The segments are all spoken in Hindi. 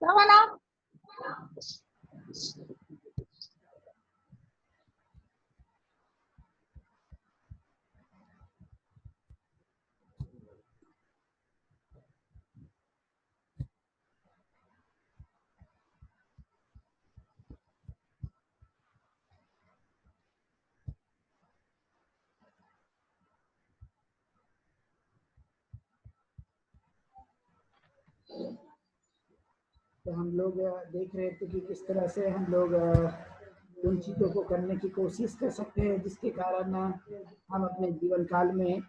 Ramana. तो हम लोग देख रहे थे कि किस तरह से हम लोग उन चीज़ों को करने की कोशिश कर सकते हैं जिसके कारण हम अपने जीवन काल में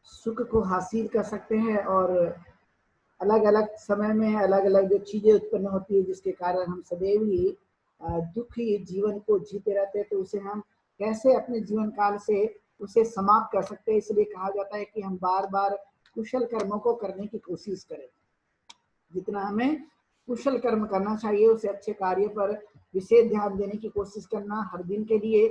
सुख को हासिल कर सकते हैं, और अलग अलग समय में अलग अलग जो चीज़ें उत्पन्न होती है जिसके कारण हम सदैव ही दुखी जीवन को जीते रहते हैं। तो उसे हम कैसे अपने जीवन काल से उसे समाप्त कर सकते हैं, इसलिए कहा जाता है कि हम बार बार कुशल कर्मों को करने की कोशिश करें। जितना हमें कुशल कर्म करना चाहिए, उसे अच्छे कार्य पर विशेष ध्यान देने की कोशिश करना हर दिन के लिए,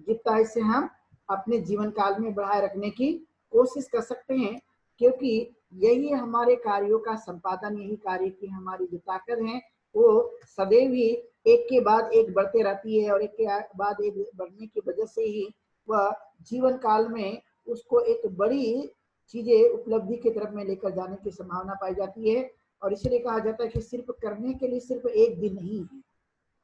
जितना इससे हम अपने जीवन काल में बढ़ाए रखने की कोशिश कर सकते हैं, क्योंकि यही हमारे कार्यों का संपादन, यही कार्य की हमारी जो ताकत है वो सदैव ही एक के बाद एक बढ़ते रहती है, और एक के बाद एक बढ़ने की वजह से ही वह जीवन काल में उसको एक बड़ी चीजें उपलब्धि की तरफ में लेकर जाने की संभावना पाई जाती है। और इसलिए कहा जाता है कि सिर्फ करने के लिए सिर्फ एक दिन नहीं है,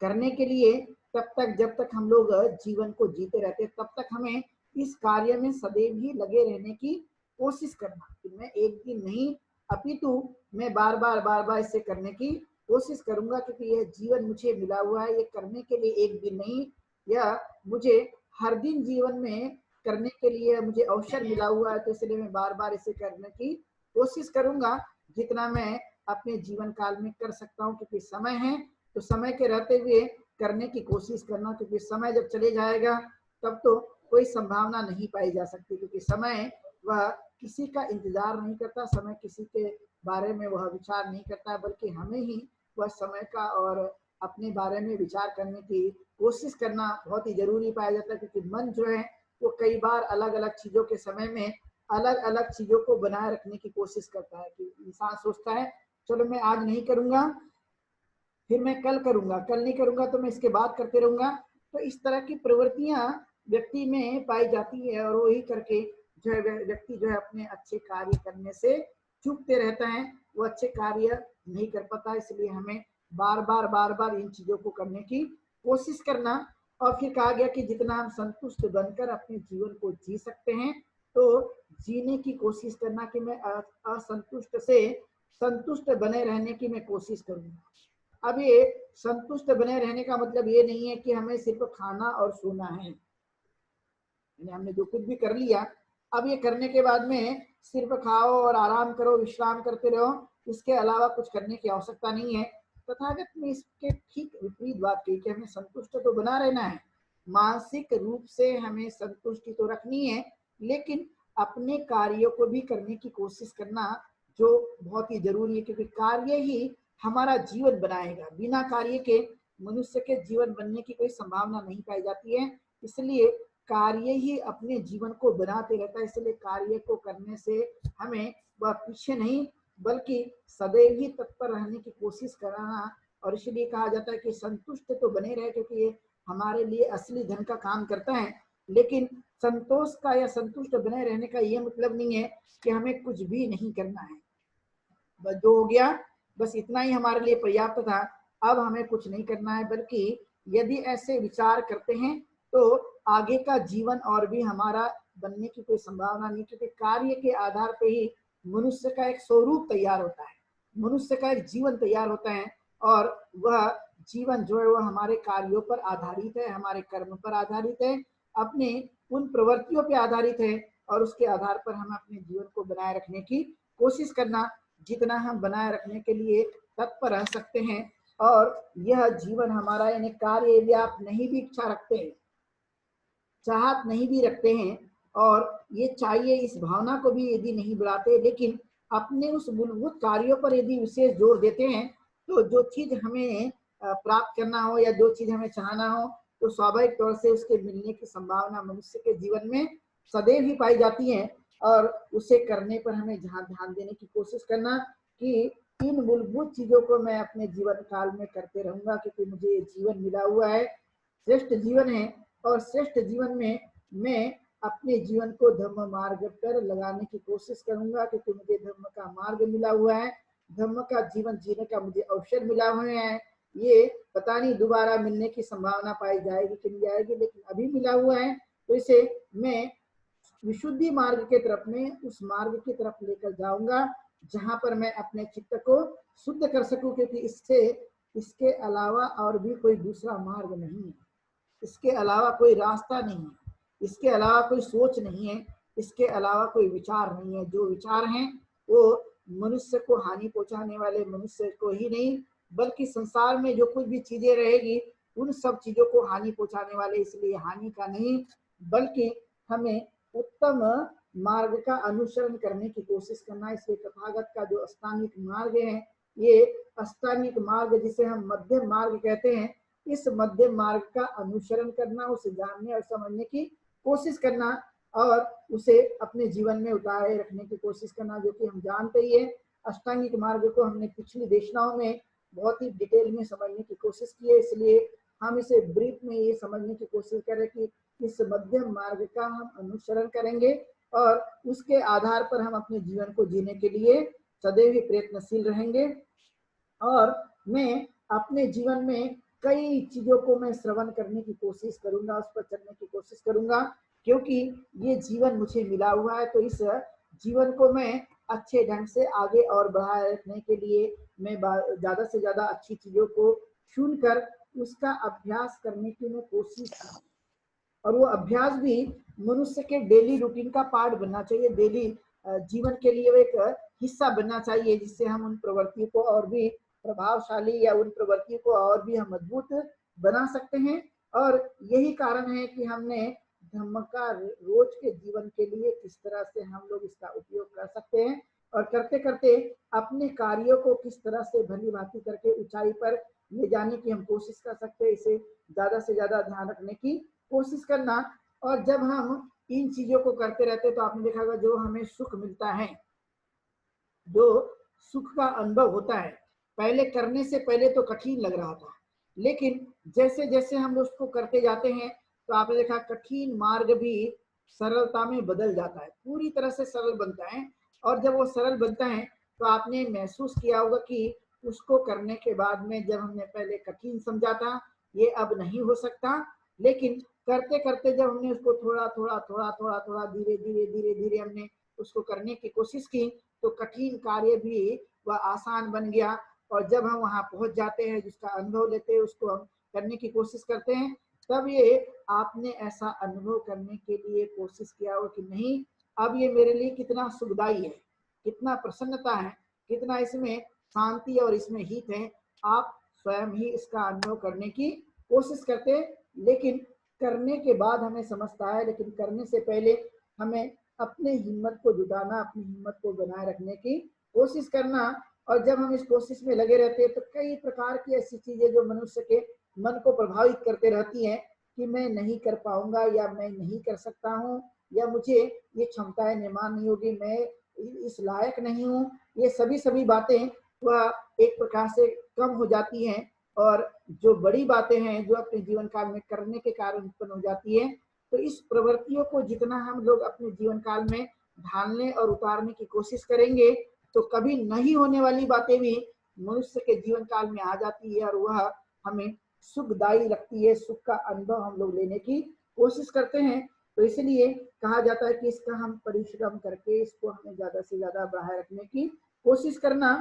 करने के लिए तब तक जब तक हम लोग जीवन को जीते रहते हैं तब तक हमें इस कार्य में सदैव ही लगे रहने की कोशिश करना, कि मैं एक दिन नहीं अपितु मैं बार बार इसे करने की कोशिश करूंगा, क्योंकि यह जीवन मुझे मिला हुआ है, ये करने के लिए एक दिन नहीं, यह मुझे हर दिन जीवन में करने के लिए मुझे अवसर मिला हुआ है। तो इसलिए मैं बार बार इसे करने की कोशिश करूंगा जितना मैं अपने जीवन काल में कर सकता हूँ, क्योंकि समय है तो समय के रहते हुए करने की कोशिश करना, क्योंकि समय जब चले जाएगा तब तो कोई संभावना नहीं पाई जा सकती, क्योंकि समय वह किसी का इंतजार नहीं करता, समय किसी के बारे में वह विचार नहीं करता, बल्कि हमें ही वह समय का और अपने बारे में विचार करने की कोशिश करना बहुत ही जरूरी पाया जाता है। क्योंकि मन जो है वो कई बार अलग अलग चीजों के समय में अलग अलग चीजों को बनाए रखने की कोशिश करता है, कि इंसान सोचता है चलो मैं आज नहीं करूंगा, फिर मैं कल करूंगा, कल नहीं करूंगा तो मैं इसके बाद करते रहूंगा। तो इस तरह की प्रवृत्तियां व्यक्ति में पाई जाती है, और वही करके जो है व्यक्ति जो है अपने अच्छे कार्य करने से चूकते रहता है, वो अच्छे कार्य नहीं कर पाता। इसलिए हमें बार बार इन चीजों को करने की कोशिश करना। और फिर कहा गया कि जितना हम संतुष्ट बनकर अपने जीवन को जी सकते हैं, तो जीने की कोशिश करना, कि मैं असंतुष्ट से संतुष्ट बने रहने की मैं कोशिश करूंगा। अब ये संतुष्ट बने रहने का मतलब ये नहीं है कि हमें सिर्फ खाना और सोना है, यानी हमने जो कुछ भी कर लिया, अब ये करने के बाद में सिर्फ खाओ और आराम करो, विश्राम करते रहो, इसके अलावा कुछ करने की आवश्यकता नहीं है। तथागत ने इसके ठीक विपरीत बात कही कि हमें संतुष्ट तो बना रहना है, मानसिक रूप से हमें संतुष्टि तो रखनी है, लेकिन अपने कार्यों को भी करने की कोशिश करना जो बहुत ही जरूरी है, क्योंकि कार्य ही हमारा जीवन बनाएगा। बिना कार्य के मनुष्य के जीवन बनने की कोई संभावना नहीं पाई जाती है, इसलिए कार्य ही अपने जीवन को बनाते रहता है। इसलिए कार्य को करने से हमें वह पीछे नहीं बल्कि सदैव ही तत्पर रहने की कोशिश करना। और इसलिए कहा जाता है कि संतुष्ट तो बने रहे, क्योंकि ये हमारे लिए असली धन का काम करता है। लेकिन संतोष का या संतुष्ट बने रहने का यह मतलब नहीं है कि हमें कुछ भी नहीं करना है, बस जो हो गया बस इतना ही हमारे लिए पर्याप्त था, अब हमें कुछ नहीं करना है। बल्कि यदि ऐसे विचार करते हैं तो आगे का जीवन और भी हमारा बनने की कोई संभावना नहीं, क्योंकि कार्य के आधार पर ही मनुष्य का एक स्वरूप तैयार होता है, मनुष्य का एक जीवन तैयार होता है, और वह जीवन जो है वह हमारे कार्यों पर आधारित है, हमारे कर्म पर आधारित है, अपने उन प्रवृत्तियों पर आधारित है, और उसके आधार पर हम अपने जीवन को बनाए रखने की कोशिश करना, जितना हम बनाए रखने के लिए तत्पर रह सकते हैं। और यह जीवन हमारा यानी कार्य यदि आप नहीं भी इच्छा रखते हैं, चाहत नहीं भी रखते हैं, और ये चाहिए इस भावना को भी यदि नहीं बढ़ाते, लेकिन अपने उस मूलभूत कार्यों पर यदि विशेष जोर देते हैं, तो जो चीज हमें प्राप्त करना हो या जो चीज हमें चाहना हो, तो स्वाभाविक तौर से उसके मिलने की संभावना मनुष्य के जीवन में सदैव ही पाई जाती है। और उसे करने पर हमें जहाँ ध्यान देने की कोशिश करना कि इन मूलभूत चीजों को मैं अपने जीवन काल में करते रहूंगा, क्योंकि मुझे ये जीवन मिला हुआ है, श्रेष्ठ जीवन है। और श्रेष्ठ जीवन में मैं अपने जीवन को धर्म मार्ग पर लगाने की कोशिश करूंगा, क्योंकि मुझे धर्म का मार्ग मिला हुआ है, धर्म का जीवन जीने का मुझे अवसर मिला हुआ है। ये पता नहीं दोबारा मिलने की संभावना पाई जाएगी कि नहीं जाएगी, लेकिन अभी मिला हुआ है, तो इसे मैं विशुद्धि मार्ग के तरफ में उस मार्ग की तरफ लेकर जाऊंगा जहां पर मैं अपने चित्त को शुद्ध कर सकूं, क्योंकि इसके अलावा और भी कोई दूसरा मार्ग नहीं है, इसके अलावा कोई रास्ता नहीं है, इसके अलावा कोई सोच नहीं है, इसके अलावा कोई विचार नहीं है। जो विचार हैं वो मनुष्य को हानि पहुंचाने वाले मनुष्य को ही नहीं, बल्कि संसार में जो कुछ भी चीजें रहेगी उन सब चीजों को हानि पहुंचाने वाले, इसलिए हानि का नहीं, बल्कि हमें उत्तम मार्ग का अनुसरण करने की कोशिश करना। इसलिए तथागत का जो अष्टांगिक मार्ग है, ये अष्टांगिक मार्ग जिसे हम मध्यम मार्ग कहते हैं, इस मध्यम मार्ग का अनुसरण करना, उसे जानने और समझने की कोशिश करना और उसे अपने जीवन में उतारे रखने की कोशिश करना, जो कि हम जानते ही है। अष्टांगिक मार्ग को हमने पिछली देशनाओं में बहुत ही डिटेल में समझने की कोशिश की है, इसलिए हम इसे ब्रीफ में ये समझने की कोशिश करें कि इस मध्यम मार्ग का हम अनुसरण करेंगे और उसके आधार पर हम अपने जीवन को जीने के लिए सदैव प्रयत्नशील रहेंगे। और मैं अपने जीवन में कई चीजों को मैं श्रवण करने की कोशिश करूंगा, उस पर चलने की कोशिश करूंगा, क्योंकि ये जीवन मुझे मिला हुआ है। तो इस जीवन को मैं अच्छे ढंग से आगे और बढ़ाए रखने के लिए मैं ज्यादा से ज्यादा अच्छी चीजों को सुनकर उसका अभ्यास करने की मैं कोशिश करूँ, और वो अभ्यास भी मनुष्य के डेली रूटीन का पार्ट बनना चाहिए, डेली जीवन के लिए वो एक हिस्सा बनना चाहिए, जिससे हम उन प्रवृत्तियों को और भी प्रभावशाली या उन प्रवृत्तियों को और भी हम मजबूत बना सकते हैं। और यही कारण है कि हमने धर्म का रोज के जीवन के लिए किस तरह से हम लोग इसका उपयोग कर सकते हैं, और करते करते अपने कार्यों को किस तरह से भली भांति करके ऊंचाई पर ले जाने की हम कोशिश कर सकते हैं, इसे ज्यादा से ज्यादा ध्यान रखने की कोशिश करना। और जब हम इन चीजों को करते रहते तो आपने देखा होगा, जो हमें सुख मिलता है, जो सुख का अनुभव होता है, पहले करने से पहले तो कठिन लग रहा था, लेकिन जैसे जैसे हम उसको करते जाते हैं तो आपने देखा कठिन मार्ग भी सरलता में बदल जाता है, पूरी तरह से सरल बनता है। और जब वो सरल बनता है तो आपने महसूस किया होगा कि उसको करने के बाद में, जब हमने पहले कठिन समझा था ये अब नहीं हो सकता, लेकिन करते करते जब हमने उसको थोड़ा थोड़ा थोड़ा थोड़ा थोड़ा धीरे धीरे धीरे धीरे हमने उसको करने की कोशिश की, तो कठिन कार्य भी वह आसान बन गया। और जब हम वहां पहुंच जाते हैं, जिसका अनुभव लेते हैं, उसको हम करने की कोशिश करते हैं, तब ये आपने ऐसा अनुभव करने के लिए कोशिश किया हो कि नहीं, अब ये मेरे लिए कितना सुखदाई है, कितना प्रसन्नता है, कितना इसमें शांति और इसमें हित है, आप स्वयं ही इसका अनुभव करने की कोशिश करते। लेकिन करने के बाद हमें समझता है, लेकिन करने से पहले हमें अपने हिम्मत को जुटाना, अपनी हिम्मत को बनाए रखने की कोशिश करना। और जब हम इस कोशिश में लगे रहते हैं तो कई प्रकार की ऐसी चीजें जो मनुष्य के मन को प्रभावित करते रहती हैं कि मैं नहीं कर पाऊंगा, या मैं नहीं कर सकता हूँ, या मुझे ये क्षमताएं निर्माण नहीं होगी, मैं इस लायक नहीं हूँ, ये सभी बातें वह एक प्रकार से कम हो जाती हैं। और जो बड़ी बातें हैं जो अपने जीवन काल में करने के कारण उत्पन्न हो जाती है, तो इस प्रवृत्तियों को जितना हम लोग अपने जीवन काल में ढालने और उतारने की कोशिश करेंगे, तो कभी नहीं होने वाली बातें भी मनुष्य के जीवन काल में आ जाती है, और वह हमें सुखदायी लगती है, सुख का अनुभव हम लोग लेने की कोशिश करते हैं। तो इसलिए कहा जाता है कि इसका हम परिश्रम करके इसको हमें ज्यादा से ज्यादा बढ़ाए रखने की कोशिश करना,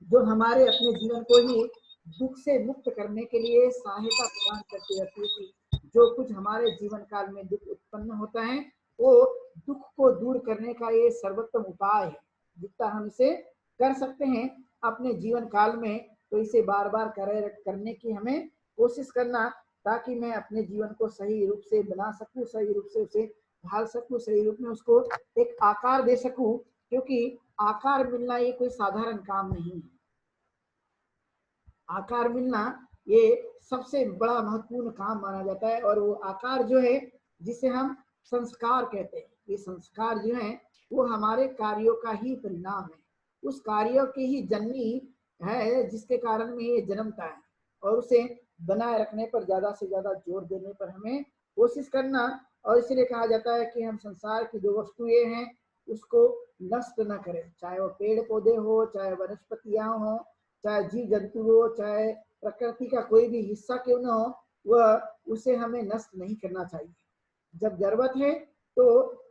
जो हमारे अपने जीवन को ही दुख से मुक्त करने के लिए सहायता प्रदान करती रहती है। कि जो कुछ हमारे जीवन काल में दुख उत्पन्न होता है, वो दुख को दूर करने का ये सर्वोत्तम उपाय है, जितना हम इसे कर सकते हैं अपने जीवन काल में, तो इसे बार बार करने की हमें कोशिश करना, ताकि मैं अपने जीवन को सही रूप से बना सकूं, सही रूप से उसे ढाल सकूं, सही रूप में उसको एक आकार दे सकूं, क्योंकि आकार मिलना ये कोई साधारण काम नहीं है। आकार मिलना ये सबसे बड़ा महत्वपूर्ण काम माना जाता है। और वो आकार जो है, जिसे हम संस्कार कहते हैं, ये संस्कार जो है वो हमारे कार्यों का ही परिणाम है। उस कार्यों की ही जननी है जिसके कारण में ये जन्मता है, और उसे बनाए रखने पर ज्यादा से ज्यादा जोर देने पर हमें कोशिश करना। और इसलिए कहा जाता है कि हम संसार की जो वस्तुएं हैं उसको नष्ट न करें, चाहे वो पेड़ पौधे हो, चाहे वनस्पतियां हो, चाहे जीव जंतु हो, चाहे प्रकृति का कोई भी हिस्सा क्यों न हो, वह उसे हमें नष्ट नहीं करना चाहिए। जब जरूरत है तो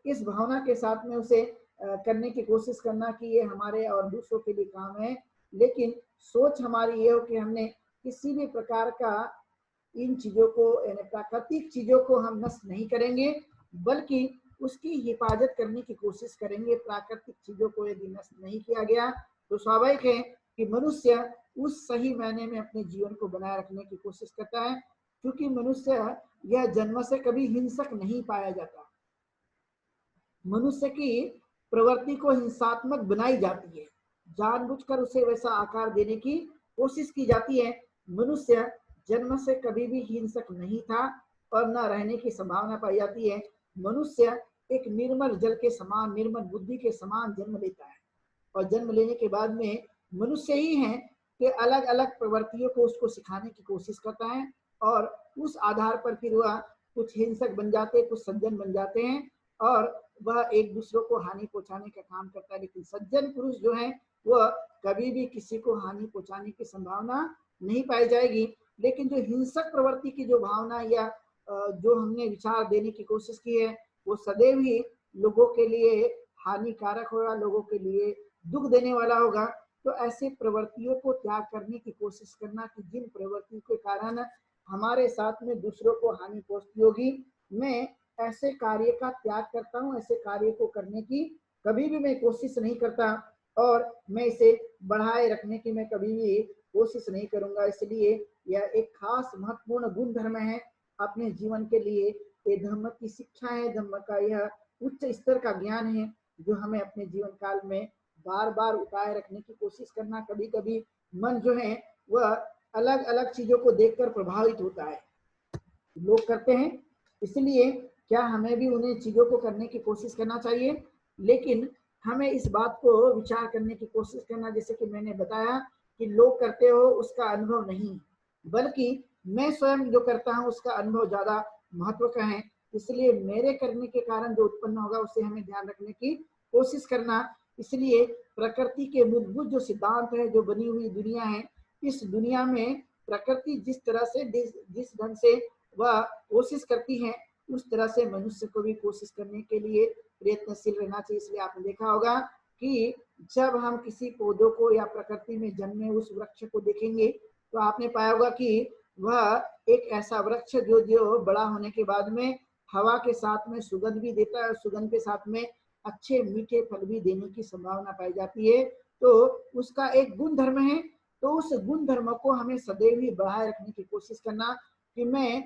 इस भावना के साथ में उसे करने की कोशिश करना कि ये हमारे और दूसरों के लिए काम है। लेकिन सोच हमारी ये हो कि हमने किसी भी प्रकार का इन चीजों को, यानी प्राकृतिक चीजों को हम नष्ट नहीं करेंगे, बल्कि उसकी हिफाजत करने की कोशिश करेंगे। प्राकृतिक चीजों को यदि नष्ट नहीं किया गया तो स्वाभाविक है कि मनुष्य उस सही मायने में अपने जीवन को बनाए रखने की कोशिश करता है, क्योंकि मनुष्य यह जन्म से कभी हिंसक नहीं पाया जाता। मनुष्य की प्रवृत्ति को हिंसात्मक बनाई जाती है, जानबूझकर उसे वैसा आकार देने की कोशिश की जाती है। मनुष्य जन्म से कभी भी हिंसक नहीं था और न रहने की संभावना पाई जाती है। मनुष्य एक निर्मल जल के समान, निर्मल बुद्धि के समान जन्म लेता है, और जन्म लेने के बाद में मनुष्य ही है कि अलग अलग प्रवृत्तियों को उसको सिखाने की कोशिश करता है, और उस आधार पर फिर वह कुछ हिंसक बन जाते हैं, कुछ सज्जन बन जाते हैं, और वह एक दूसरों को हानि पहुंचाने का काम करता है। लेकिन सज्जन पुरुष जो है वह कभी भी किसी को हानि पहुंचाने की संभावना नहीं पाई जाएगी। लेकिन जो हिंसक प्रवृत्ति की जो भावना या जो हमने विचार देने की कोशिश की है, वो सदैव ही लोगों के लिए हानिकारक होगा, लोगों के लिए दुख देने वाला होगा। तो ऐसे प्रवृत्तियों को त्याग करने की कोशिश करना कि जिन प्रवृत्तियों के कारण हमारे साथ में दूसरों को हानि पहुंचती होगी, मैं ऐसे कार्य का त्याग करता हूँ, ऐसे कार्य को करने की कभी भी मैं कोशिश नहीं करता, और मैं इसे बढ़ाए रखने की मैं कभी भी कोशिश नहीं करूंगा। इसलिए यह एक खास महत्वपूर्ण गुण धर्म है अपने जीवन के लिए। ये धर्म की शिक्षा है, धर्म का यह उच्च स्तर का ज्ञान है जो हमें अपने जीवन काल में बार बार उठाए रखने की कोशिश करना। कभी कभी मन जो है वह अलग अलग चीजों को देखकर प्रभावित होता है, लोग करते हैं, इसलिए क्या हमें भी उन्हें चीजों को करने की कोशिश करना चाहिए। लेकिन हमें इस बात को विचार करने की कोशिश करना, जैसे कि मैंने बताया कि लोग करते हो उसका अनुभव नहीं, बल्कि मैं स्वयं जो करता हूँ उसका अनुभव ज्यादा महत्व का है। इसलिए मेरे करने के कारण जो उत्पन्न होगा उसे हमें ध्यान रखने की कोशिश करना। इसलिए प्रकृति के मूलभूत जो सिद्धांत है, जो बनी हुई दुनिया है, इस दुनिया में प्रकृति जिस तरह से, जिस ढंग से वह कोशिश करती है, उस तरह से मनुष्य को भी कोशिश करने के लिए प्रयत्नशील रहना चाहिए। इसलिए आपने देखा होगा कि जब हम किसी पौधों को या प्रकृति में जन्मे उस वृक्ष को देखेंगे तो आपने पाया होगा कि वह एक ऐसा वृक्ष जो बड़ा होने के बाद में हवा के साथ में सुगंध भी देता है, सुगंध के साथ में अच्छे मीठे फल भी देने की संभावना पाई जाती है। तो उसका एक गुण धर्म है, तो उस गुण धर्म को हमें सदैव ही बढ़ाए रखने की कोशिश करना कि मैं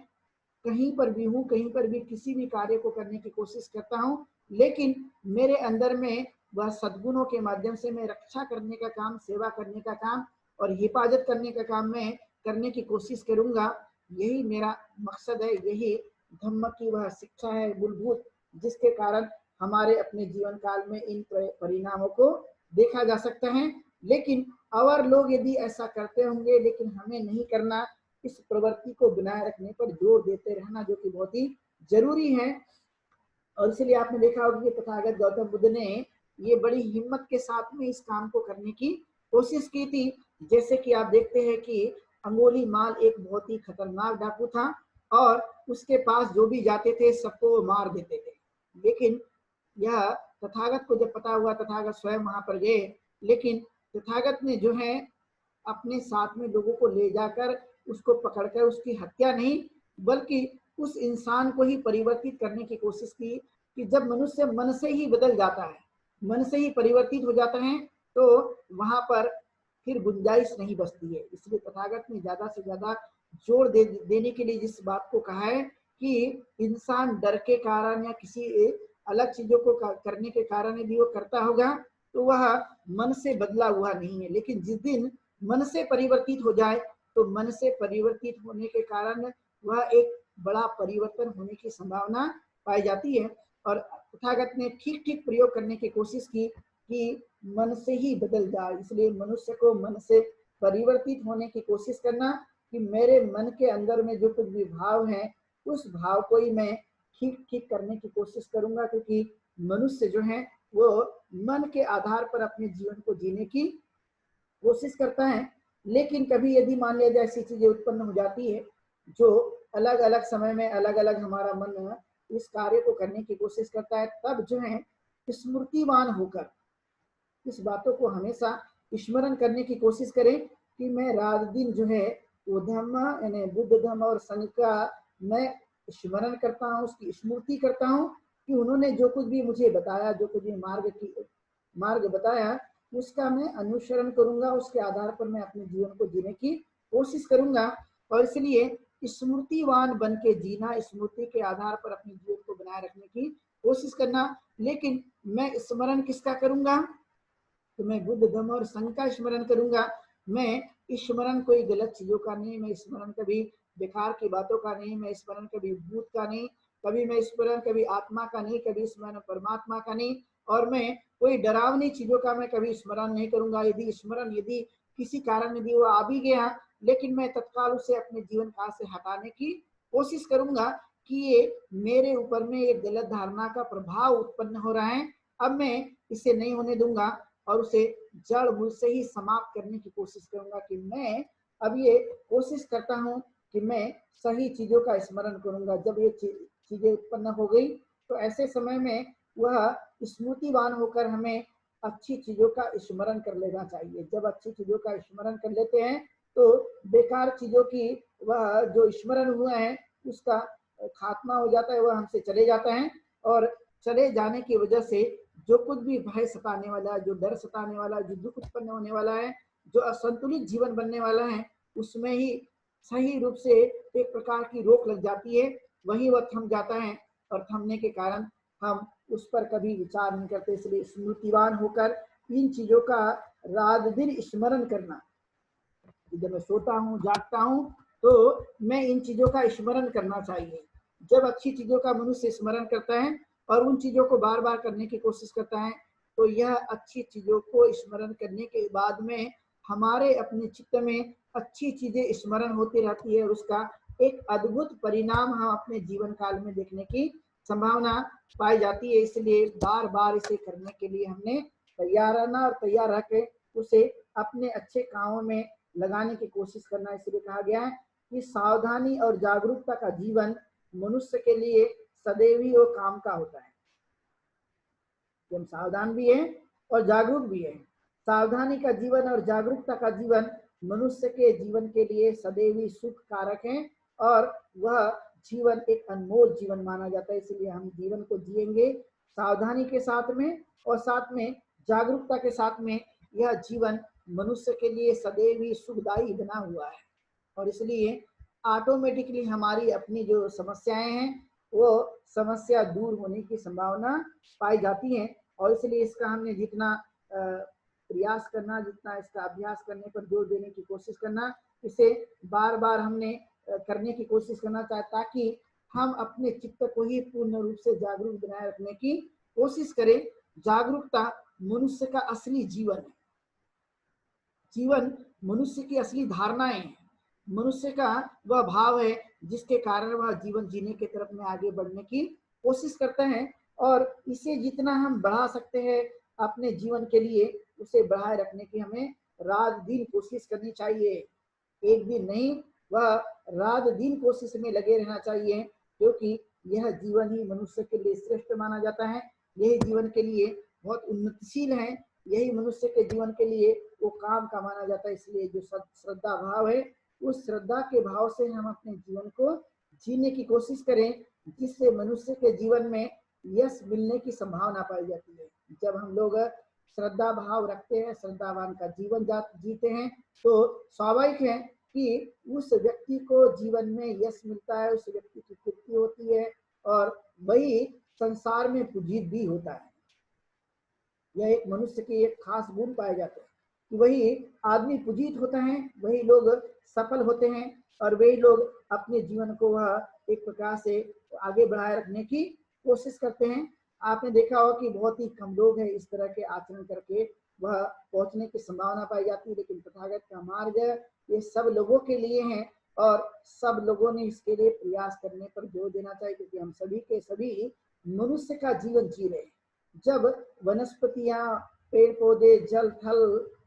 कहीं पर भी हूँ, कहीं पर भी किसी भी कार्य को करने की कोशिश करता हूँ, लेकिन मेरे अंदर में वह सद्गुणों के माध्यम से मैं रक्षा करने का काम, सेवा करने का काम और हिफाजत करने का काम मैं करने की कोशिश करूंगा। यही मेरा मकसद है, यही धम्म की वह शिक्षा है मूलभूत, जिसके कारण हमारे अपने जीवन काल में इन परिणामों को देखा जा सकता है। लेकिन और लोग यदि ऐसा करते होंगे, लेकिन हमें नहीं करना, इस प्रवृत्ति को बनाए रखने पर जोर देते रहना, जो कि बहुत ही जरूरी है। और इसलिए आपने देखा होगा कि तथागत गौतम बुद्ध ने ये बड़ी हिम्मत के साथ में इस काम को करने की कोशिश की थी। जैसे कि आप देखते हैं कि अंगुली माल एक बहुत ही खतरनाक डाकू था, और उसके पास जो भी जाते थे सबको मार देते थे। लेकिन यह तथागत को जब पता हुआ, तथागत स्वयं वहां पर गए, लेकिन तथागत ने जो है अपने साथ में लोगों को ले जाकर उसको पकड़कर उसकी हत्या नहीं, बल्कि उस इंसान को ही परिवर्तित करने की कोशिश की कि जब मनुष्य मन से ही बदल जाता है, मन से ही परिवर्तित हो जाता है, तो वहां पर फिर गुंजाइश नहीं बचती है। इसलिए तथागत ने ज्यादा से ज्यादा जोर देने के लिए जिस बात को कहा है कि इंसान डर के कारण या किसी अलग चीजों को करने के कारण यदि वो करता होगा तो वह मन से बदला हुआ नहीं है। लेकिन जिस दिन मन से परिवर्तित हो जाए, तो मन से परिवर्तित होने के कारण वह एक बड़ा परिवर्तन होने की संभावना पाई जाती है। और तथागत ने ठीक ठीक प्रयोग करने की कोशिश की, कि मन से ही बदल जाए। इसलिए मनुष्य को मन से परिवर्तित होने की कोशिश करना कि मेरे मन के अंदर में जो कुछ भी भाव है उस भाव को ही मैं ठीक ठीक करने की कोशिश करूंगा, क्योंकि मनुष्य जो है वो मन के आधार पर अपने जीवन को जीने की कोशिश करता है। लेकिन कभी यदि मान लिया जाए ऐसी चीजें उत्पन्न हो जाती है जो अलग अलग समय में अलग अलग हमारा मन इस कार्य को करने की कोशिश करता है, तब जो है स्मृतिवान होकर इस बातों को हमेशा स्मरण करने की कोशिश करें कि मैं रात दिन जो है वो धम्म यानी बुद्ध धम्म और संघ का मैं स्मरण करता हूँ, उसकी स्मृति करता हूँ कि उन्होंने जो कुछ भी मुझे बताया, जो कुछ भी मार्ग बताया, उसका मैं अनुसरण करूंगा, उसके आधार पर मैं अपने जीवन को जीने की कोशिश करूंगा। और इसलिए स्मृतिवान बन के जीना, स्मृति के आधार पर अपने जीवन को बनाए रखने की कोशिश करना। लेकिन मैं स्मरण किसका करूंगा? तो मैं बुद्ध धम्म और संघ का स्मरण करूंगा। मैं स्मरण कोई गलत चीजों का नहीं, मैं स्मरण कभी बेकार की बातों का नहीं, मैं स्मरण कभी भूत का नहीं, कभी मैं स्मरण कभी आत्मा का नहीं, कभी स्मरण परमात्मा का नहीं, और मैं कोई डरावनी चीजों का मैं कभी स्मरण नहीं करूंगा। यदि स्मरण यदि किसी कारण यदि वो आ भी गया, लेकिन मैं तत्काल उसे अपने जीवन काल से हटाने की कोशिश करूंगा कि ये मेरे ऊपर में एक गलत धारणा का प्रभाव उत्पन्न हो रहा है, अब मैं इसे नहीं होने दूंगा और उसे जड़ मूल से ही समाप्त करने की कोशिश करूंगा कि मैं अब ये कोशिश करता हूं कि मैं सही चीजों का स्मरण करूंगा। जब ये चीजें उत्पन्न हो गई तो ऐसे समय में वह स्मृतिवान होकर हमें अच्छी चीजों का स्मरण कर लेना चाहिए। जब अच्छी चीजों का स्मरण कर लेते हैं तो बेकार चीजों की वह जो स्मरण हुआ है उसका खात्मा हो जाता है, वह हमसे चले जाता है। और चले जाने की वजह से जो कुछ भी भय सताने वाला है, जो डर सताने वाला है, जो दुख उत्पन्न होने वाला है, जो असंतुलित जीवन बनने वाला है, उसमें ही सही रूप से एक प्रकार की रोक लग जाती है, वही वह थम जाता है और थमने के कारण हम उस पर कभी विचार नहीं करते। इसलिए स्मृतिवान होकर इन चीजों का रात दिन स्मरण करना, जब मैं सोता हूँ जागता हूँ तो मैं इन चीजों का स्मरण करना चाहिए। जब अच्छी चीजों का मनुष्य स्मरण करता है और उन चीजों को बार बार करने की कोशिश करता है तो यह अच्छी चीजों को स्मरण करने के बाद में हमारे अपने चित्त में अच्छी चीजें स्मरण होती रहती है और उसका एक अद्भुत परिणाम हम अपने जीवन काल में देखने की संभावना पाई जाती है। इसलिए बार बार इसे करने के लिए हमने तैयार रहना और तैयार रह के उसे अपने अच्छे कामों में लगाने की कोशिश करना। इसलिए कहा गया है कि सावधानी और जागरूकता का जीवन मनुष्य के लिए सदैव ही वो काम का होता है। हम सावधान भी हैं और जागरूक भी हैं। सावधानी का जीवन और जागरूकता का जीवन मनुष्य के जीवन के लिए सदैव ही सुख कारक है और वह जीवन एक अनमोल जीवन माना जाता है। इसलिए हम जीवन को जिएंगे सावधानी के साथ में और साथ में जागरूकता के साथ में। यह जीवन मनुष्य के लिए सदैव ही सुखदायी बना हुआ है और इसलिए ऑटोमेटिकली हमारी अपनी जो समस्याएं हैं वो समस्या दूर होने की संभावना पाई जाती है। और इसलिए इसका हमने जितना प्रयास करना, जितना इसका अभ्यास करने पर जोर देने की कोशिश करना, इसे बार बार हमने करने की कोशिश करना चाहिए ताकि हम अपने चित्त को ही पूर्ण रूप से जागरूक बनाए रखने की कोशिश करें। जागरूकता मनुष्य का असली जीवन है। जीवन मनुष्य की असली धारणाएं हैं, मनुष्य का वह भाव है जिसके कारण वह जीवन जीने की तरफ में आगे बढ़ने की कोशिश करते हैं। और इसे जितना हम बढ़ा सकते हैं अपने जीवन के लिए उसे बढ़ाए रखने की हमें रात दिन कोशिश करनी चाहिए। एक दिन नहीं, वह रात दिन कोशिश में लगे रहना चाहिए, क्योंकि यह जीवन ही मनुष्य के लिए श्रेष्ठ माना जाता है। यही जीवन के लिए बहुत उन्नतिशील है, यही मनुष्य के जीवन के लिए वो काम का माना जाता है। इसलिए जो श्रद्धा भाव है उस श्रद्धा के भाव से हम अपने जीवन को जीने की कोशिश करें, जिससे मनुष्य के जीवन में यश मिलने की संभावना पाई जाती है। जब हम लोग श्रद्धा भाव रखते हैं, श्रद्धावान का जीवन जीते हैं, तो स्वाभाविक है कि उस व्यक्ति को जीवन में यश मिलता है, उस व्यक्ति की कीर्ति होती है और वही संसार में पूजित भी होता है। यह एक मनुष्य के एक खास गुण पाए जाते हैं कि वही आदमी पूजित होता है, वही लोग सफल होते हैं और वही लोग अपने जीवन को वह एक प्रकार से आगे बढ़ाए रखने की कोशिश करते हैं। आपने देखा होगा कि बहुत ही कम लोग हैं इस तरह के आचरण करके वह पहुंचने की संभावना पाई जाती है। लेकिन तथागत का मार्ग ये सब लोगों के लिए है और सब लोगों ने इसके लिए प्रयास करने पर जोर देना चाहिए, क्योंकि हम सभी के सभी मनुष्य का जीवन जी रहे हैं। जब वनस्पतियां, पेड़ पौधे, जल थल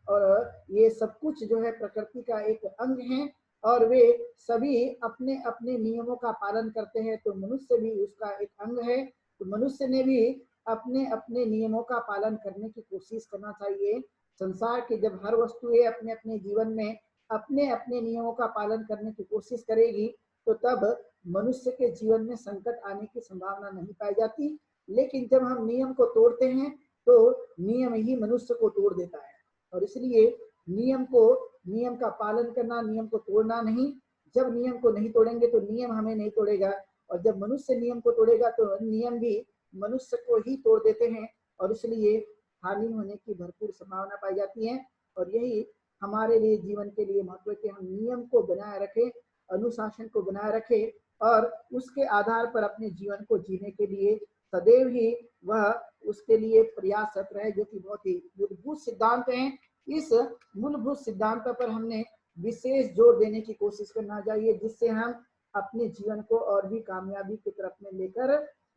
और ये सब कुछ जो है प्रकृति का एक अंग है और वे सभी अपने अपने नियमों का पालन करते हैं, तो मनुष्य भी उसका एक अंग है। तो मनुष्य ने भी अपने अपने नियमों का पालन करने की कोशिश करना चाहिए। संसार के जब हर वस्तुएं अपने अपने जीवन में अपने अपने नियमों का पालन करने की कोशिश करेगी तो तब मनुष्य के जीवन में संकट आने की संभावना नहीं पाई जाती। लेकिन जब हम नियम को तोड़ते हैं तो नियम ही मनुष्य को तोड़ देता है। और इसलिए नियम का पालन करना, नियम को तोड़ना नहीं। जब नियम को नहीं तोड़ेंगे तो नियम हमें नहीं तोड़ेगा, और जब मनुष्य नियम को तोड़ेगा तो नियम भी मनुष्य को ही तोड़ देते हैं, और इसलिए हानि होने की भरपूर संभावना पाई जाती है। और यही हमारे लिए जीवन के लिए महत्व है कि हम नियम को बनाए रखें, अनुशासन को बनाए रखें और उसके आधार पर अपने जीवन को जीने के लिए सदैव ही वह उसके लिए प्रयासरत रहे, जो कि बहुत ही मूलभूत सिद्धांत हैं। इस मूलभूत सिद्धांतों पर हमने विशेष जोर देने की कोशिश करना चाहिए, जिससे हम अपने जीवन को और भी कामयाबी की तरफ में लेकर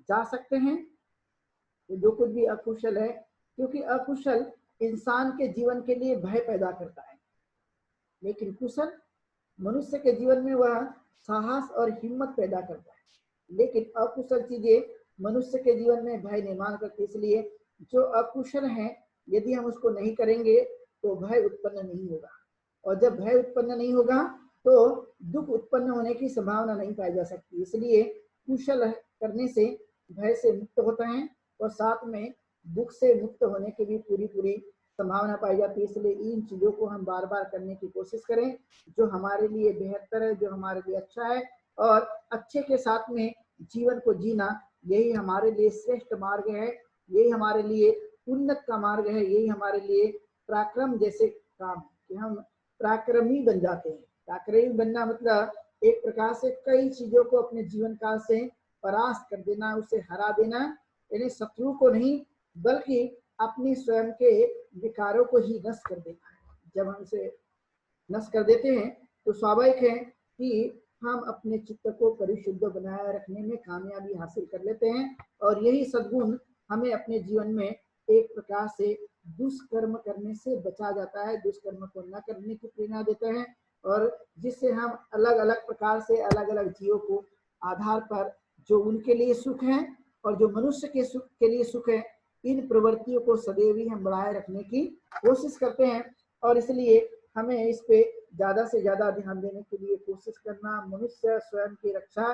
जा सकते हैं। तो जो कुछ भी अकुशल है, क्योंकि अकुशल इंसान के जीवन के लिए भय पैदा करता है, लेकिन कुशल मनुष्य के जीवन में वह साहस और हिम्मत पैदा करता है। लेकिन अकुशल चीजें मनुष्य के जीवन में भय निर्माण करती, इसलिए जो अकुशल है यदि हम उसको नहीं करेंगे तो भय उत्पन्न नहीं होगा, और जब भय उत्पन्न नहीं होगा तो दुख उत्पन्न होने की संभावना नहीं पाई जा सकती। इसलिए कुशल करने से भय से मुक्त होता है और साथ में दुख से मुक्त होने की भी पूरी संभावना पाई जाती है। इसलिए इन चीजों को हम बार बार करने की कोशिश करें, जो हमारे लिए बेहतर है, जो हमारे लिए अच्छा है, और अच्छे के साथ में जीवन को जीना, यही हमारे लिए श्रेष्ठ मार्ग है, यही हमारे लिए उन्नत का मार्ग है, यही हमारे लिए पराक्रम जैसे काम है कि हम पराक्रमी बन जाते हैं। पराक्रमी बनना मतलब एक प्रकार से कई चीजों को अपने जीवन काल से परास्त कर देना, उसे हरा देना, यानी शत्रु को नहीं बल्कि अपने स्वयं के विकारों को ही नष्ट कर देना है। जब हम इसे नष्ट कर देते हैं तो स्वाभाविक है कि हम अपने चित्त को परिशुद्ध बनाए रखने में कामयाबी हासिल कर लेते हैं, और यही सद्गुण हमें अपने जीवन में एक प्रकार से दुष्कर्म करने से बचा जाता है, दुष्कर्म को न करने की प्रेरणा देता है, और जिससे हम अलग अलग प्रकार से अलग अलग जीवों को आधार पर जो उनके लिए सुख है और जो मनुष्य के सुख के लिए सुख है, इन प्रवृत्तियों को सदैव ही हम बढ़ाए रखने की कोशिश करते हैं। और इसलिए हमें इस पे ज्यादा से ज्यादा ध्यान देने के लिए कोशिश करना। मनुष्य स्वयं की रक्षा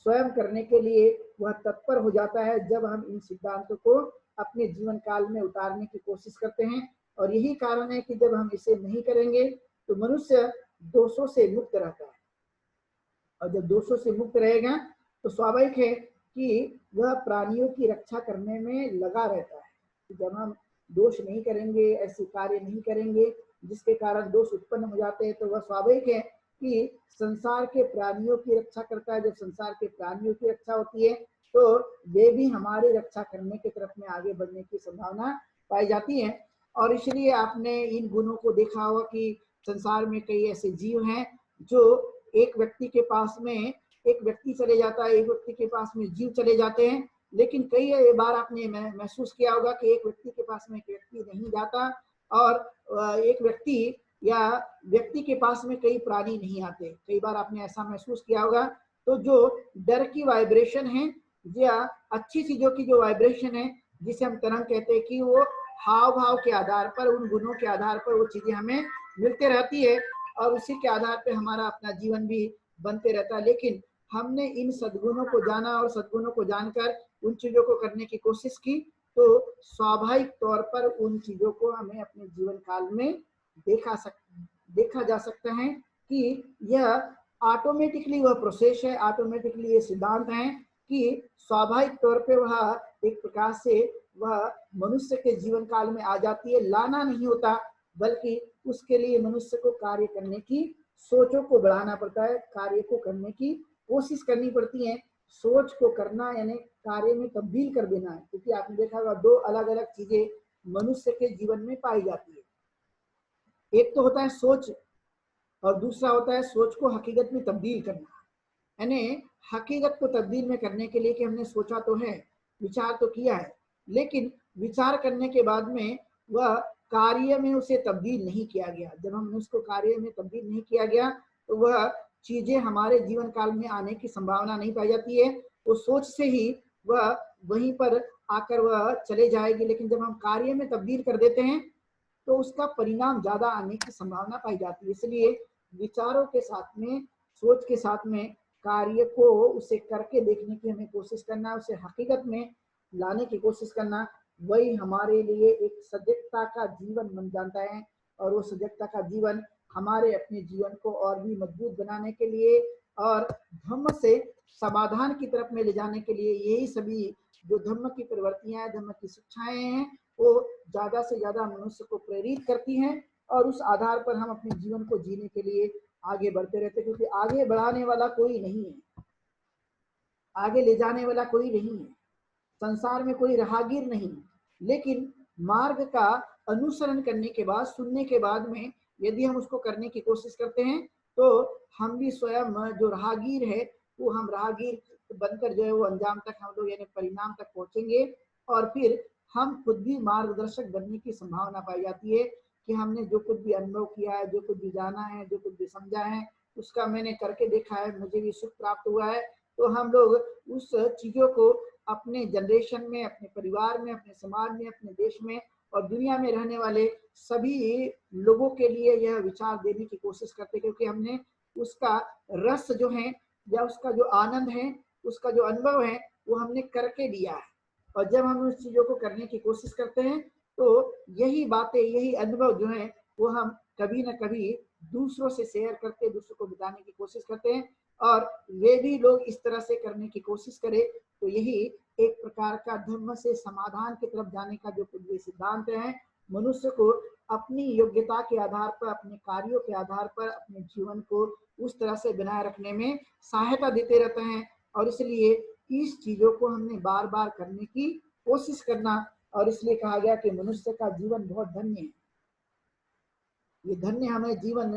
स्वयं करने के लिए वह तत्पर हो जाता है जब हम इन सिद्धांतों को अपने जीवन काल में उतारने की कोशिश करते हैं। और यही कारण है कि जब हम इसे नहीं करेंगे तो मनुष्य दोषों से मुक्त रहता है, और जब दोषों से मुक्त रहेगा तो स्वाभाविक है कि वह प्राणियों की रक्षा करने में लगा रहता है। जब हम दोष नहीं करेंगे, ऐसे कार्य नहीं करेंगे जिसके कारण दोष उत्पन्न हो जाते हैं, तो वह स्वाभाविक है कि संसार के प्राणियों की रक्षा करता है। जब संसार के प्राणियों की रक्षा होती है तो वे भी हमारी रक्षा करने की तरफ में आगे बढ़ने की संभावना पाई जाती है। और इसलिए आपने इन गुणों को देखा होगा कि संसार में कई ऐसे जीव हैं जो एक व्यक्ति के पास में एक व्यक्ति चले जाता है, एक व्यक्ति के पास में जीव चले जाते हैं, लेकिन कई बार आपने महसूस किया होगा कि एक व्यक्ति के पास में एक व्यक्ति नहीं जाता, और एक व्यक्ति या व्यक्ति के पास में कई प्राणी नहीं आते। कई बार आपने ऐसा महसूस किया होगा। तो जो डर की वाइब्रेशन है या अच्छी चीजों की जो वाइब्रेशन है, जिसे हम तरंग कहते हैं, कि वो हाव भाव के आधार पर, उन गुणों के आधार पर वो चीजें हमें मिलते रहती है, और उसी के आधार पर हमारा अपना जीवन भी बनते रहता है। लेकिन हमने इन सद्गुणों को जाना और सद्गुणों को जानकर उन चीजों को करने की कोशिश की, तो स्वाभाविक तौर पर उन चीजों को हमें अपने जीवन काल में देखा जा सकता है कि यह ऑटोमेटिकली वह प्रोसेस है, ऑटोमेटिकली ये सिद्धांत है कि स्वाभाविक तौर पे वह एक प्रकार से वह मनुष्य के जीवन काल में आ जाती है। लाना नहीं होता, बल्कि उसके लिए मनुष्य को कार्य करने की सोचों को बढ़ाना पड़ता है, कार्य को करने की कोशिश करनी पड़ती है। सोच को करना यानी कार्य में तब्दील कर देना है, क्योंकि आपने देखा होगा दो अलग अलग चीजें मनुष्य के जीवन में पाई जाती है। एक तो होता है सोच और दूसरा होता है सोच को हकीकत में तब्दील करना। यानी हकीकत को तब्दील में करने के लिए कि हमने सोचा तो है, विचार तो किया है, लेकिन विचार करने के बाद में वह कार्य में उसे तब्दील नहीं किया गया। जब हमने उसको कार्य में तब्दील नहीं किया गया तो वह चीजें हमारे जीवन काल में आने की संभावना नहीं पाई जाती है। वो सोच से ही वह वहीं पर आकर वह चले जाएगी, लेकिन जब हम कार्य में तब्दील कर देते हैं तो उसका परिणाम ज्यादा आने की संभावना पाई जाती है। इसलिए विचारों के साथ में, सोच के साथ में कार्य को उसे करके देखने की हमें कोशिश करना, उसे हकीकत में लाने की कोशिश करना, वही हमारे लिए एक सजगता का जीवन बन जाता है। और वो सजगता का जीवन हमारे अपने जीवन को और भी मजबूत बनाने के लिए और धम्म से समाधान की तरफ में ले जाने के लिए, यही सभी जो धम्म की प्रवृत्तियां, धम्म की शिक्षाएं हैं, वो ज्यादा से ज्यादा मनुष्य को प्रेरित करती हैं और उस आधार पर हम अपने जीवन को जीने के लिए आगे बढ़ते रहते, क्योंकि आगे बढ़ाने वाला कोई नहीं है, आगे ले जाने वाला कोई नहीं है, संसार में कोई राहगीर नहीं। लेकिन मार्ग का अनुसरण करने के बाद, सुनने के बाद में यदि हम उसको करने की कोशिश करते हैं तो हम भी स्वयं जो राहगीर है वो हम राहगीर बनकर जो है वो अंजाम तक हम लोग यानी परिणाम तक पहुंचेंगे। और फिर हम खुद भी मार्गदर्शक बनने की संभावना पाई जाती है कि हमने जो कुछ भी अनुभव किया है, जो कुछ भी जाना है, जो कुछ भी समझा है, उसका मैंने करके देखा है, मुझे भी सुख प्राप्त हुआ है। तो हम लोग उस चीजों को अपने जनरेशन में, अपने परिवार में, अपने समाज में, अपने देश में और दुनिया में रहने वाले सभी लोगों के लिए यह विचार देने की कोशिश करते, क्योंकि हमने उसका रस जो है या उसका जो आनंद है, उसका जो अनुभव है वो हमने करके लिया है। और जब हम उस चीजों को करने की कोशिश करते हैं तो यही बातें, यही अनुभव जो है वो हम कभी ना कभी दूसरों से शेयर करके दूसरों को बताने की कोशिश करते हैं। और वे भी लोग इस तरह से करने की कोशिश करें तो यही एक प्रकार का धर्म से समाधान की तरफ जाने का जो कुछ भी सिद्धांत है, मनुष्य को अपनी योग्यता के आधार पर, अपने कार्यों के आधार पर अपने जीवन को उस तरह से बनाए रखने में सहायता देते रहते हैं। और इसलिए इस चीजों को हमने बार बार करने की कोशिश करना, और इसलिए कहा गया कि मनुष्य का जीवन बहुत धन्य है। ये धन्य हमें जीवन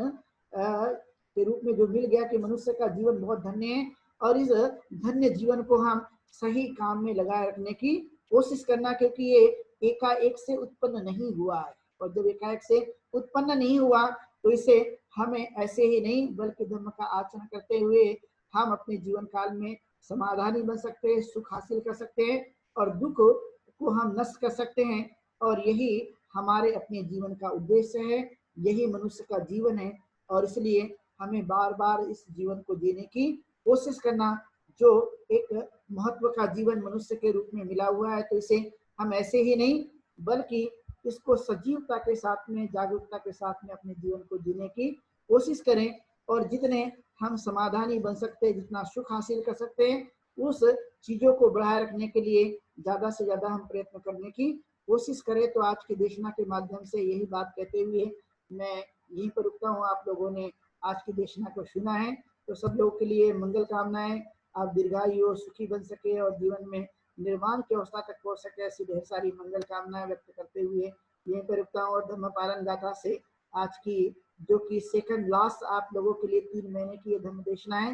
के रूप में जो मिल गया कि मनुष्य का जीवन बहुत धन्य है, और इस धन्य जीवन को हम सही काम में लगाए रखने की कोशिश करना, क्योंकि ये एकाएक से उत्पन्न नहीं हुआ है। और जब एकाएक से उत्पन्न नहीं हुआ तो इसे हमें ऐसे ही नहीं बल्कि धर्म का आचरण करते हुए हम अपने जीवन काल में समाधानी बन सकते हैं, सुख हासिल कर सकते हैं और दुख को हम नष्ट कर सकते हैं। और यही हमारे अपने जीवन का उद्देश्य है, यही मनुष्य का जीवन है। और इसलिए हमें बार बार इस जीवन को जीने की कोशिश करना, जो एक महत्व का जीवन मनुष्य के रूप में मिला हुआ है, तो इसे हम ऐसे ही नहीं बल्कि इसको सजीवता के साथ में, जागरूकता के साथ में अपने जीवन को जीने की कोशिश करें। और जितने हम समाधानी बन सकते हैं, जितना सुख हासिल कर सकते हैं, उस चीजों को बढ़ाए रखने के लिए ज्यादा से ज्यादा हम प्रयत्न करने की कोशिश करें। तो आज की देशना के माध्यम से यही बात कहते हुए मैं यहीं पर रुकता हूँ। आप लोगों ने आज की देशना को सुना है तो सब लोगों के लिए मंगल कामनाएं, आप दीर्घायु और सुखी बन सके और जीवन में निर्माण की अवस्था तक पहुंच सके, ऐसी ढेर सारी मंगल कामनाएं व्यक्त करते हुए यहीं पर रुकता हूँ। और धर्म पालन गाथा से आज की जो कि सेकंड लास्ट आप लोगों के लिए 3 महीने की ये धर्म देशना है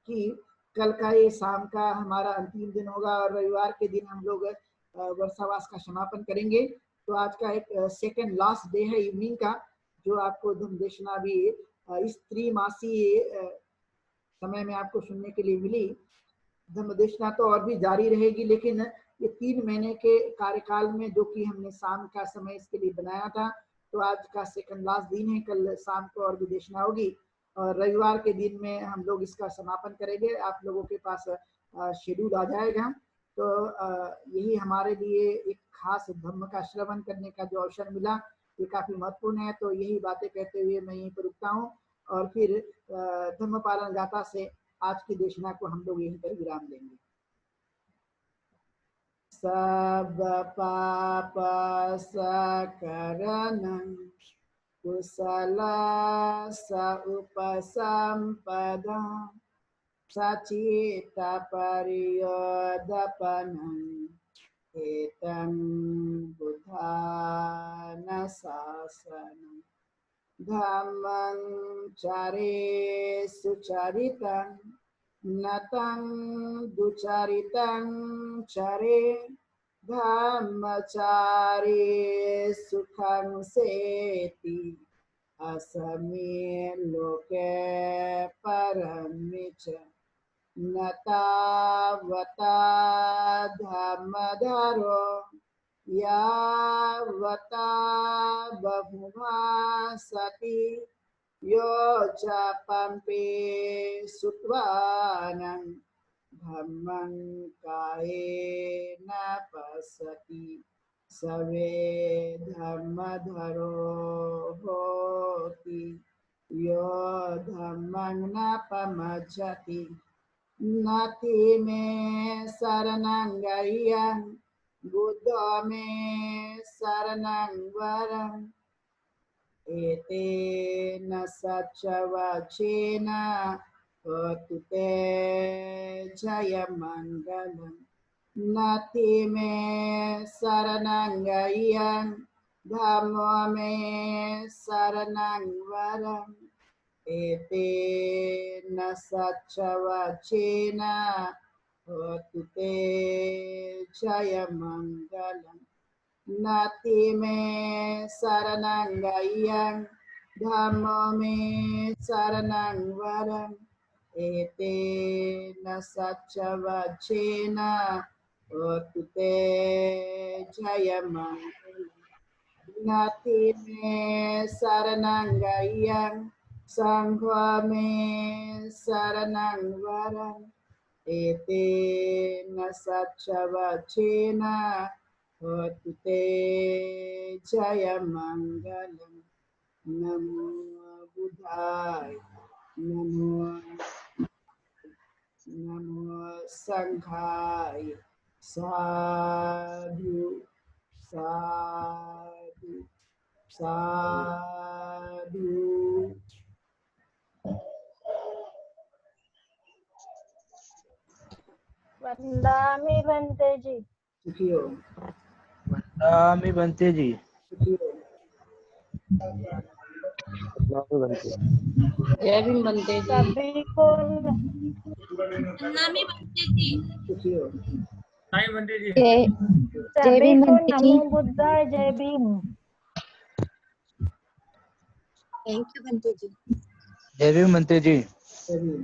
कि कल का ये शाम का हमारा अंतिम दिन होगा और रविवार के दिन हम लोग वर्षावास का समापन करेंगे। तो आज का एक सेकंड लास्ट डे है इवनिंग का, जो आपको धर्म देशना भी इस त्रिमासी समय में आपको सुनने के लिए मिली। धर्म देशना तो और भी जारी रहेगी, लेकिन ये 3 महीने के कार्यकाल में जो कि हमने शाम का समय इसके लिए बनाया था, तो आज का सेकंड लास्ट दिन है, कल शाम को और भी देशना होगी और रविवार के दिन में हम लोग इसका समापन करेंगे। आप लोगों के पास शेड्यूल आ जाएगा। तो यही हमारे लिए एक खास धर्म का श्रवण करने का जो अवसर मिला, ये काफी महत्वपूर्ण है। तो यही बातें कहते हुए मैं यहीं पर रुकता हूँ और फिर धर्म पालन गाथा से आज की देशना को हम लोग यहीं पर विराम देंगे। सब पाप सकरणं कुशल स उपसंपदा Sacita pariyodapanam etam buddhana sasanam dhammam care sucharitam natang ducharitam care dhammacare sukham seti asami loke paramicha natavata dhammadharo yavata bahuvasati yoca pampe sutvanam dhammam kaena pasati save dhammadharo hoti yo dhammam napamajjati nati me saranang gayyan buddha me saranang varam ete na sacavacena hotu te jaya mangalam nati me saranang gayyan dhammo me saranang varam ete na sacavacena hotu te jaya mangalam nati me saranang gayyan dhammo me saranang varam ete na sacavacena hotu te jaya mangalam nati me saranang gayyan sangha me saranang varam ete na sacavacena hotu te jaya mangalam namo buddhaya namo sanghaya sadhu sadhu sadhu वंदामि बंते जी। सुखियो वंदामि बंते जी। सुखियो जय भीम बनते जी। सभी को नामी बनते जी। सुखियो साईं बनते जी। सभी को नमो बुद्धाय जय भीम। थैंक यू बनते जी। जय भीम बनते जी। जय भीम।